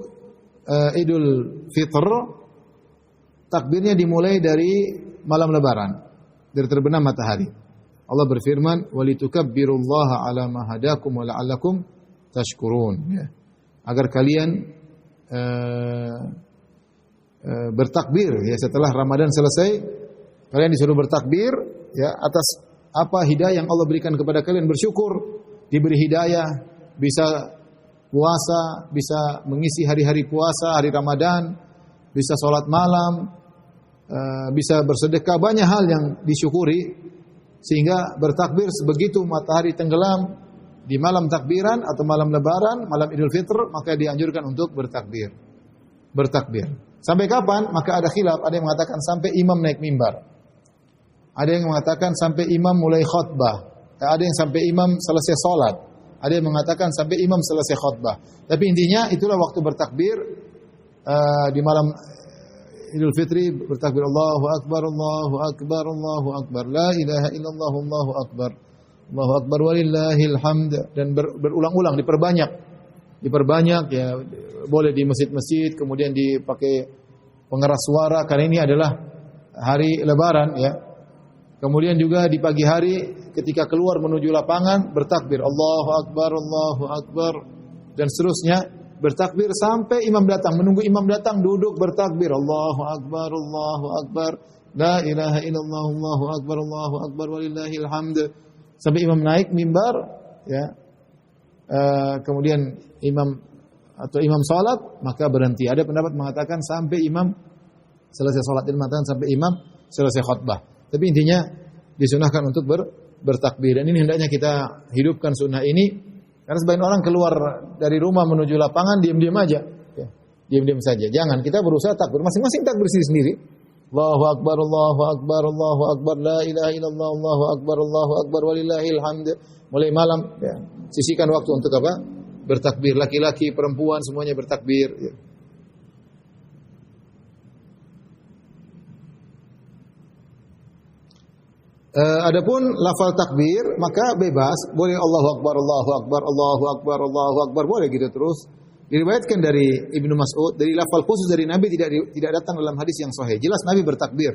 Idul Fitr takbirnya dimulai dari malam Lebaran, dari terbenam matahari. Allah berfirman, "Walitukabbirullaha 'ala ma hadakum wa la'allakum tashkurun." Ya. Agar kalian bertakbir ya setelah Ramadan selesai, kalian disuruh bertakbir ya atas apa hidayah yang Allah berikan kepada kalian, bersyukur diberi hidayah, bisa puasa, bisa mengisi hari-hari puasa, hari Ramadan, bisa sholat malam, bisa bersedekah, banyak hal yang disyukuri sehingga bertakbir sebegitu matahari tenggelam di malam takbiran atau malam Lebaran, malam Idul Fitr, maka dianjurkan untuk bertakbir. Sampai kapan? Maka ada khilaf, ada yang mengatakan sampai imam naik mimbar. Ada yang mengatakan sampai imam mulai khutbah. Ada yang sampai imam selesai salat. Ada yang mengatakan sampai imam selesai khutbah. Tapi intinya itulah waktu bertakbir di malam Idul Fitri, bertakbir Allahu Akbar, Allahu Akbar, Allahu Akbar, la ilaha illallah, Allahu Akbar, Allahu Akbar walillahil hamd, dan berulang-ulang, diperbanyak ya, boleh di masjid-masjid, kemudian dipakai pengeras suara karena ini adalah hari Lebaran ya. Kemudian juga di pagi hari ketika keluar menuju lapangan bertakbir Allahu Akbar dan seterusnya, bertakbir sampai imam datang, menunggu imam datang duduk bertakbir Allahu Akbar, la ilaha illallah, Allahu Akbar walillahil hamd, sampai imam naik mimbar ya. Kemudian imam salat maka berhenti. Ada pendapat mengatakan sampai imam selesai salat, dan mengatakan sampai imam selesai khutbah. Tapi intinya disunahkan untuk bertakbir, dan ini hendaknya kita hidupkan sunnah ini karena sebagian orang keluar dari rumah menuju lapangan diam-diam aja, ya. Diam-diam saja. Jangan, kita berusaha takbir, masing-masing takbir sendiri. Allahu Akbar, Allahu Akbar, Allahu Akbar, la ilaha illallah, Allahu Akbar walillahil hamd. Mulai malam ya, sisihkan waktu untuk apa? Bertakbir, laki-laki, perempuan semuanya bertakbir ya. Adapun lafal takbir maka bebas, boleh Allahu Akbar, Allahu Akbar, Allahu Akbar, Allahu Akbar, boleh gitu terus. Diriwayatkan dari Ibnu Mas'ud, dari lafal khusus dari Nabi tidak datang dalam hadis yang sahih. Jelas Nabi bertakbir,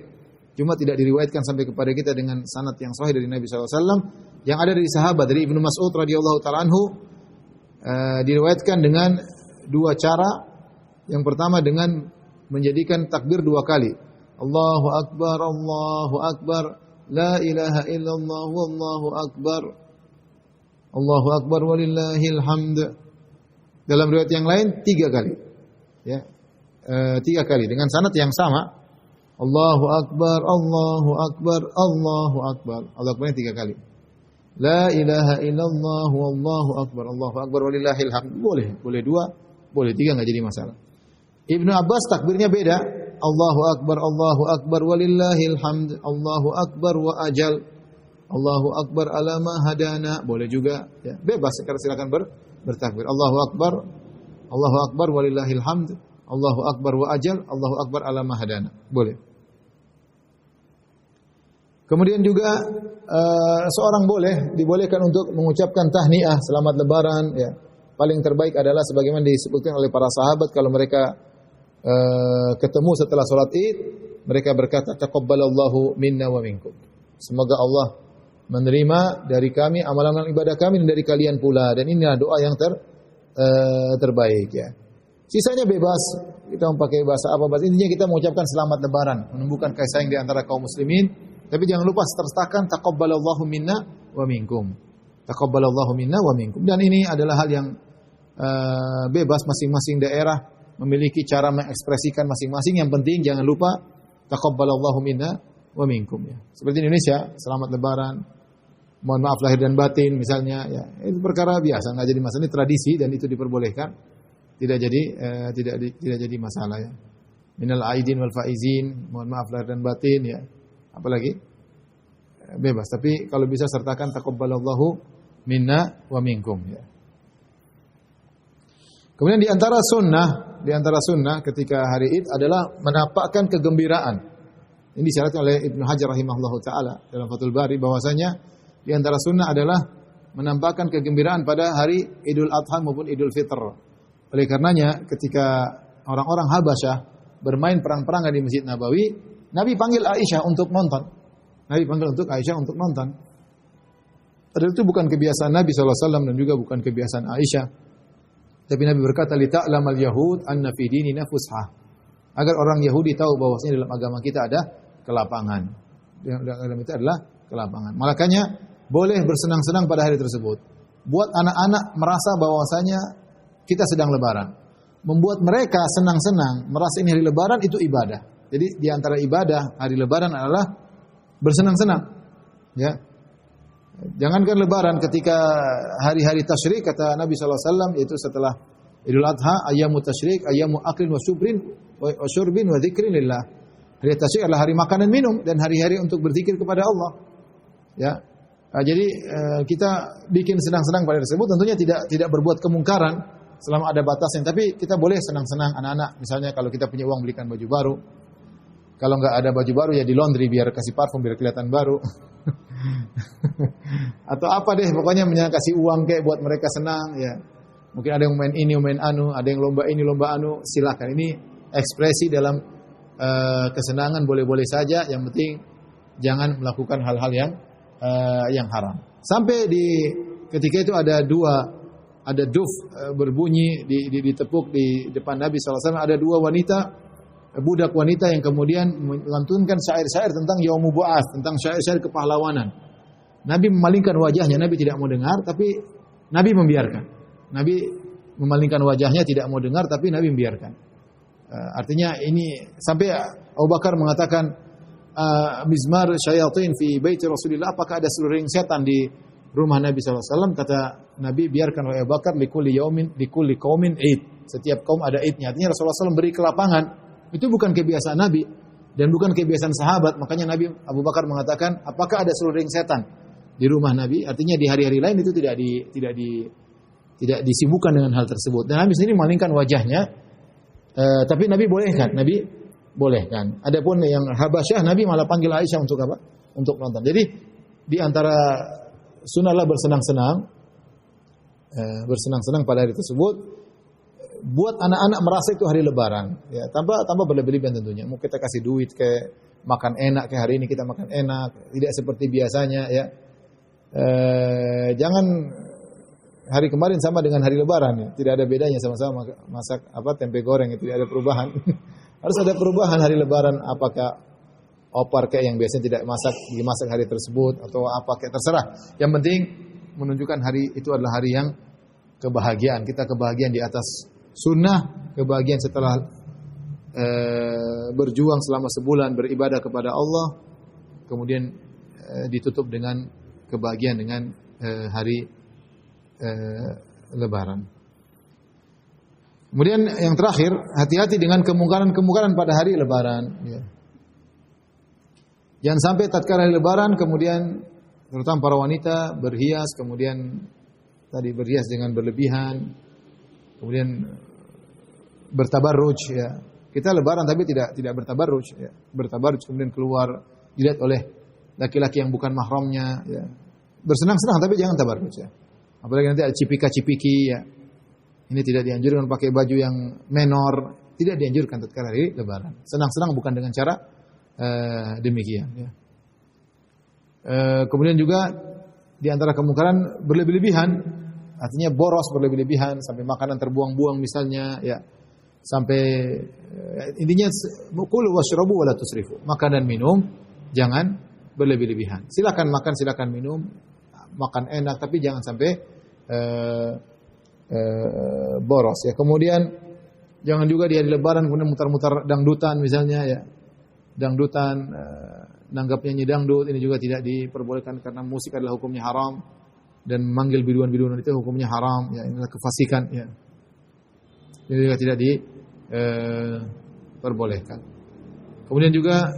cuma tidak diriwayatkan sampai kepada kita dengan sanad yang sahih dari Nabi SAW. Yang ada dari sahabat, dari Ibnu Mas'ud radhiyallahu taala anhu, diriwayatkan dengan dua cara. Yang pertama dengan menjadikan takbir dua kali. Allahu Akbar, Allahu Akbar, la ilaha illallah, wallahu akbar, Allahu akbar walillahil hamd. Dalam riwayat yang lain 3 kali. Ya. 3 kali dengan sanad yang sama. Allahu akbar, Allahu akbar, Allahu akbar. Allahu akbar 3 kali. La ilaha illallah, wallahu akbar, Allahu akbar walillahil hamd. Boleh 2, boleh 3, enggak jadi masalah. Ibnu Abbas takbirnya beda. Allahu akbar walillahil hamd, Allahu akbar wa ajal, Allahu akbar ala ma hadana, boleh juga ya. Bebas, silakan bertakbir. Allahu akbar walillahil hamd, Allahu akbar wa ajal, Allahu akbar ala ma hadana, boleh. Kemudian juga seorang dibolehkan untuk mengucapkan tahniah selamat lebaran ya. Paling terbaik adalah sebagaimana disebutkan oleh para sahabat, kalau mereka ketemu setelah salat Id, mereka berkata taqabbalallahu minna wa minkum. Semoga Allah menerima dari kami amalan ibadah kami dan dari kalian pula, dan inilah doa yang terbaik ya. Sisanya bebas, kita memakai bahasa apa, intinya kita mengucapkan selamat lebaran, menumbuhkan kasih sayang di antara kaum muslimin, tapi jangan lupa sertakan taqabbalallahu minna wa minkum. Taqabbalallahu minna wa minkum. Dan ini adalah hal yang bebas, masing-masing daerah memiliki cara mengekspresikan masing-masing. Yang penting jangan lupa taqabbalallahu minna wa minkum ya. Seperti Indonesia, selamat lebaran, mohon maaf lahir dan batin misalnya ya. Itu perkara biasa, enggak jadi masalah, ini tradisi dan itu diperbolehkan. Tidak jadi masalah ya. Minal aidin wal faizin, mohon maaf lahir dan batin ya. Apalagi bebas, tapi kalau bisa sertakan taqabbalallahu minna wa minkum ya. Kemudian di antara sunnah ketika hari Id adalah menampakkan kegembiraan. Ini disyaratkan oleh Ibnu Hajar rahimahullahu taala dalam Fathul Bari bahwasanya di antara sunnah adalah menampakkan kegembiraan pada hari Idul Adha maupun Idul Fitr. Oleh karenanya ketika orang-orang Habasyah bermain perang-perangan di Masjid Nabawi, Nabi panggil Aisyah untuk nonton. Padahal itu bukan kebiasaan Nabi SAW dan juga bukan kebiasaan Aisyah. Tapi Nabi berkata, "Lita'lamal yahud anna fi dinina fushah." Agar orang Yahudi tahu bahwasanya dalam agama kita ada kelapangan. Dalam agama kita adalah kelapangan. Makanya boleh bersenang-senang pada hari tersebut. Buat anak-anak merasa bahwasanya kita sedang lebaran. Membuat mereka senang-senang, merasa ini hari lebaran itu ibadah. Jadi di antara ibadah hari lebaran adalah bersenang-senang. Ya. Jangankan lebaran, ketika hari-hari tasyrik kata Nabi SAW yaitu setelah Idul Adha, ayyamu tasyrik, ayyamu aklin wa syurbin wa dzikrin lillah. Hari tasyrik adalah hari makan dan minum dan hari-hari untuk berzikir kepada Allah. Ya. Jadi kita bikin senang-senang pada tersebut, tentunya tidak berbuat kemungkaran selama ada batasnya, tapi kita boleh senang-senang anak-anak. Misalnya kalau kita punya uang belikan baju baru. Kalau enggak ada baju baru ya di laundry biar kasih parfum biar kelihatan baru. Atau apa deh, pokoknya kasih uang kayak buat mereka senang ya. Mungkin ada yang main ini, main anu, ada yang lomba ini, lomba anu, silakan. Ini ekspresi dalam kesenangan boleh-boleh saja, yang penting jangan melakukan hal-hal yang haram. Sampai di ketika itu ada duf berbunyi ditepuk di depan Nabi SAW, ada dua budak wanita yang kemudian melantunkan syair-syair tentang Yaumul Bu'ats, tentang syair-syair kepahlawanan. Nabi memalingkan wajahnya, Nabi tidak mau dengar, tapi Nabi membiarkan. Nabi memalingkan wajahnya, tidak mau dengar, tapi Nabi membiarkan. Artinya ini sampai Abu Bakar mengatakan, mizmar syayatin fi baiti Rasulillah, apakah ada seluruh setan di rumah Nabi SAW? Kata Nabi, biarkan oleh Abu Bakar, likulli qaumin id. Setiap kaum ada idnya. Artinya Rasulullah SAW beri kelapangan. Itu bukan kebiasaan Nabi dan bukan kebiasaan sahabat. Makanya Nabi Abu Bakar mengatakan, apakah ada seluruh setan di rumah Nabi? Artinya di hari-hari lain itu tidak disibukkan dengan hal tersebut. Dan Nabi sendiri memalingkan wajahnya. Tapi Nabi bolehkan. Adapun yang Habasyah, Nabi malah panggil Aisyah untuk apa? Untuk nonton. Jadi di antara sunahlah bersenang-senang pada hari tersebut. Buat anak-anak merasa itu hari lebaran, ya, tanpa berlebihan tentunya. Mau kita kasih duit kayak makan enak, kayak hari ini kita makan enak, tidak seperti biasanya, ya. Jangan hari kemarin sama dengan hari lebaran, ya. Tidak ada bedanya, sama-sama masak tempe goreng, ya. Tidak ada perubahan. Harus ada perubahan hari lebaran, apakah opar kayak yang biasanya tidak dimasak hari tersebut atau apa kayak terserah. Yang penting menunjukkan hari itu adalah hari yang kebahagiaan. Kita kebahagiaan di atas sunnah, kebahagiaan setelah berjuang selama sebulan beribadah kepada Allah, kemudian ditutup dengan kebahagiaan dengan hari lebaran. Kemudian yang terakhir, hati-hati dengan kemungkaran-kemungkaran pada hari lebaran. Ya. Jangan sampai tatkala hari lebaran kemudian terutama para wanita berhias, kemudian berhias dengan berlebihan, kemudian bertabarruj, ya. Kita lebaran tapi tidak bertabarruj, ya. Bertabarruj kemudian keluar dilihat oleh laki-laki yang bukan mahramnya, ya. Bersenang-senang tapi jangan tabarruj, ya. Apalagi nanti ada cipika-cipiki, ya. Ini tidak dianjurkan pakai baju yang menor, tidak dianjurkan tatkala hari lebaran. Senang-senang bukan dengan cara demikian, ya. Kemudian juga di antara kemungkaran berlebih-lebihan, artinya boros berlebih-lebihan sampai makanan terbuang-buang misalnya, ya. Sampai intinya kulu washrabu wala tusrifu. Makan dan minum jangan berlebih-lebihan. Silakan makan, silakan minum, makan enak tapi jangan sampai boros, ya. Kemudian jangan juga di hari lebaran kemudian mutar-mutar dangdutan misalnya, ya. Dangdutan nanggap nyanyi dangdut ini juga tidak diperbolehkan karena musik adalah hukumnya haram dan memanggil biduan-biduan itu hukumnya haram, ya. Inilah kefasikan, ya. Ini juga tidak diperbolehkan. Kemudian juga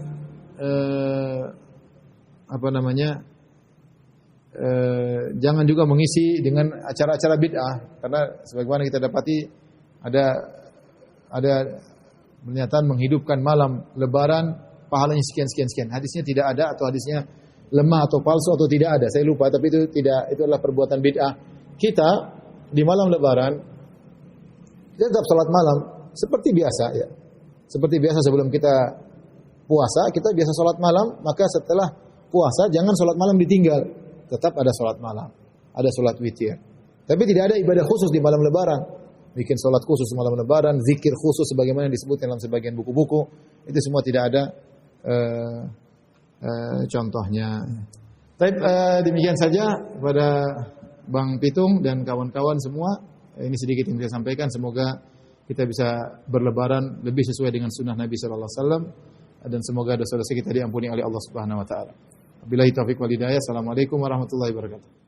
jangan juga mengisi dengan acara-acara bid'ah, karena sebagaimana kita dapati ada pernyataan menghidupkan malam Lebaran pahalanya sekian. Hadisnya tidak ada atau hadisnya lemah atau palsu atau tidak ada. Saya lupa, tapi itu adalah perbuatan bid'ah. Kita di malam Lebaran kita tetap salat malam seperti biasa ya. Seperti biasa sebelum kita puasa, kita biasa salat malam, maka setelah puasa jangan salat malam ditinggal. Tetap ada salat malam, ada salat witir. Tapi tidak ada ibadah khusus di malam Lebaran. Bikin salat khusus malam Lebaran, zikir khusus sebagaimana yang disebut dalam sebagian buku-buku, itu semua tidak ada contohnya. Tapi demikian saja kepada Bang Pitung dan kawan-kawan semua. Ini sedikit yang saya sampaikan. Semoga kita bisa berlebaran lebih sesuai dengan sunnah Nabi sallallahu alaihi wasallam dan semoga dosa-dosa kita diampuni oleh Allah Subhanahu wa taala. Wabillahi taufiq wal hidayah. Assalamualaikum warahmatullahi wabarakatuh.